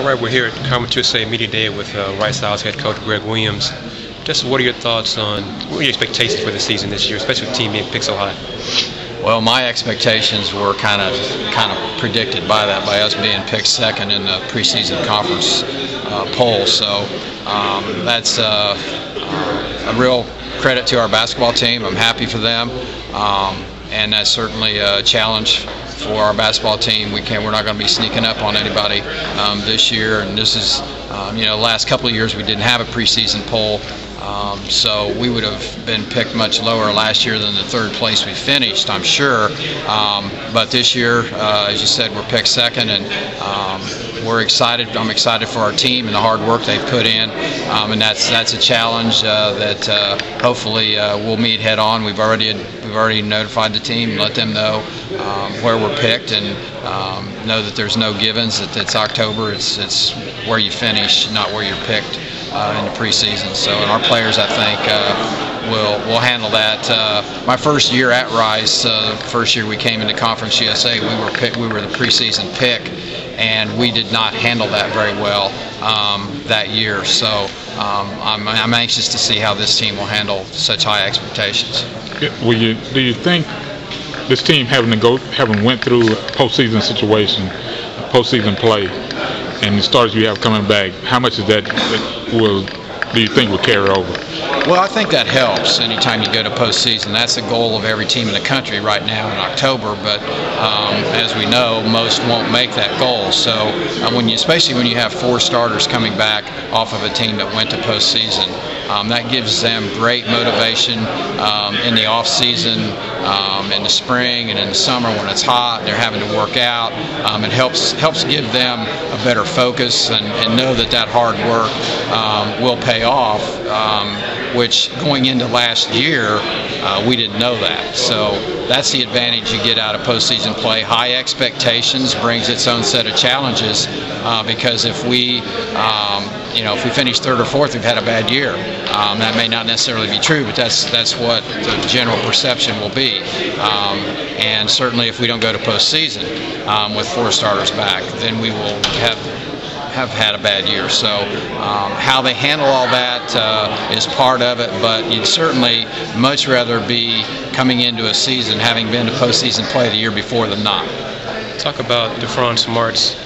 right, we're here at Conference USA Media Day with Rice Owls head coach Greg Williams. Just what are your thoughts on, what are your expectations for the season this year, especially with the team being picked so high? Well, my expectations were kind of predicted by that, by us being picked second in the preseason conference poll. So that's a real credit to our basketball team. I'm happy for them, and that's certainly a challenge for our basketball team. We're not going to be sneaking up on anybody this year, and this is the last couple of years we didn't have a preseason poll. So we would have been picked much lower last year than the third place we finished, I'm sure. But this year, as you said, we're picked second, and we're excited. I'm excited for our team and the hard work they've put in, and that's a challenge that hopefully we'll meet head on. We've already notified the team, let them know where we're picked, and know that there's no givens. That it's October. It's where you finish, not where you're picked in the preseason. So, and our players, I think, will handle that. My first year at Rice, first year we came into Conference USA, we were the preseason pick, and we did not handle that very well that year. So I'm anxious to see how this team will handle such high expectations. Do you think this team having went through a postseason situation, postseason play, and the stars you have coming back, how much of that do you think will carry over? Well, I think that helps anytime you go to postseason. That's the goal of every team in the country right now in October, but as we know, most won't make that goal. So especially when you have four starters coming back off of a team that went to postseason, that gives them great motivation in the off season, in the spring and in the summer when it's hot. They're having to work out. It helps give them a better focus and know that hard work will pay off, which going into last year we didn't know that. So that's the advantage you get out of postseason play. High expectations brings its own set of challenges, because if we finish third or fourth, we've had a bad year. That may not necessarily be true, but that's what the general perception will be. And certainly if we don't go to postseason with four starters back, then we will have had a bad year. So how they handle all that is part of it, but you'd certainly much rather be coming into a season having been to postseason play the year before than not. Talk about DeFron Smart's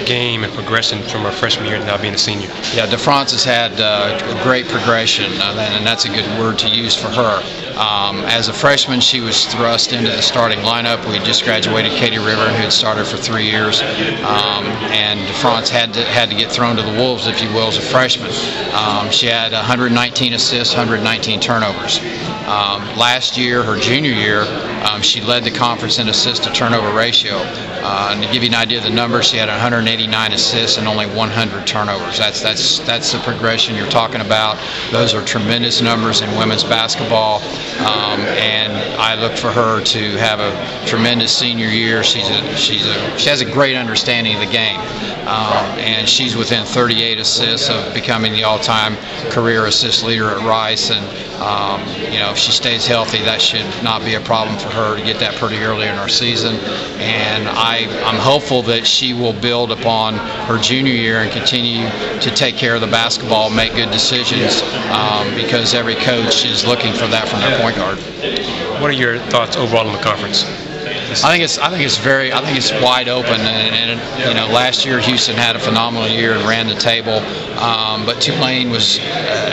game and progression from her freshman year to now being a senior. Yeah, DeFrance has had a great progression, and that's a good word to use for her. As a freshman, she was thrust into the starting lineup. We just graduated Katie River, who had started for 3 years, and DeFrance had to get thrown to the wolves, if you will, as a freshman. She had 119 assists, 119 turnovers. Last year, her junior year, she led the conference in assist-to-turnover ratio. And to give you an idea of the numbers, she had 189 assists and only 100 turnovers. That's the progression you're talking about. Those are tremendous numbers in women's basketball, and I look for her to have a tremendous senior year. She has a great understanding of the game, and she's within 38 assists of becoming the all-time career assist leader at Rice. And if she stays healthy, that should not be a problem for her to get that pretty early in our season. And I'm hopeful that she will build upon her junior year and continue to take care of the basketball, make good decisions, because every coach is looking for that from their point guard. What are your thoughts overall on the conference? I think it's wide open, and last year Houston had a phenomenal year and ran the table, but Tulane was.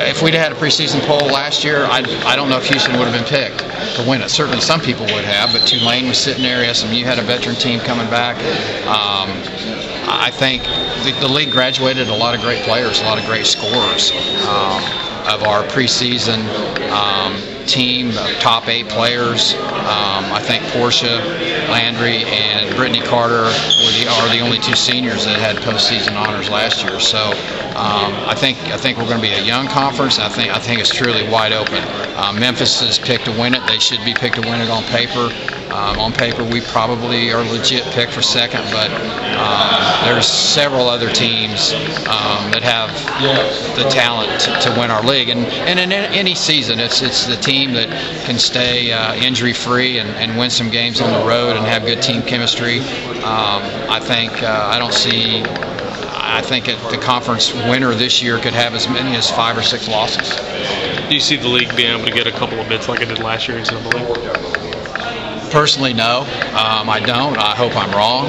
If we'd had a preseason poll last year, I don't know if Houston would have been picked to win it. Certainly some people would have, but Tulane was sitting there. SMU had a veteran team coming back. I think the league graduated a lot of great players, a lot of great scorers. Of our preseason team, top 8 players, I think Portia Landry and Brittany Carter are the only 2 seniors that had postseason honors last year. So I think we're going to be a young conference. I think it's truly wide open. Memphis is picked to win it. They should be picked to win it on paper. On paper, we probably are legit picked for second, but there's several other teams that have the talent to win our league. And in any season, it's the team that can stay injury-free and win some games on the road and have good team chemistry. I think I don't see I think the conference winner this year could have as many as 5 or 6 losses. Do you see the league being able to get a couple of bids like it did last year into the league? Personally, no. I don't. I hope I'm wrong.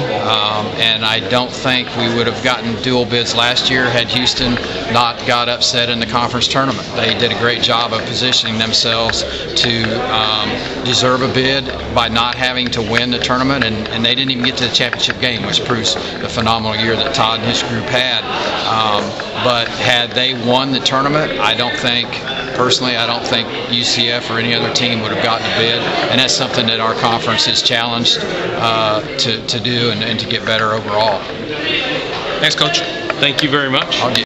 And I don't think we would have gotten dual bids last year had Houston not got upset in the conference tournament. They did a great job of positioning themselves to deserve a bid by not having to win the tournament, and they didn't even get to the championship game, which proves the phenomenal year that Todd and his group had. But had they won the tournament, personally, I don't think UCF or any other team would have gotten a bid, and that's something that our conference is challenged to do and to get better overall. Thanks, Coach. Thank you very much.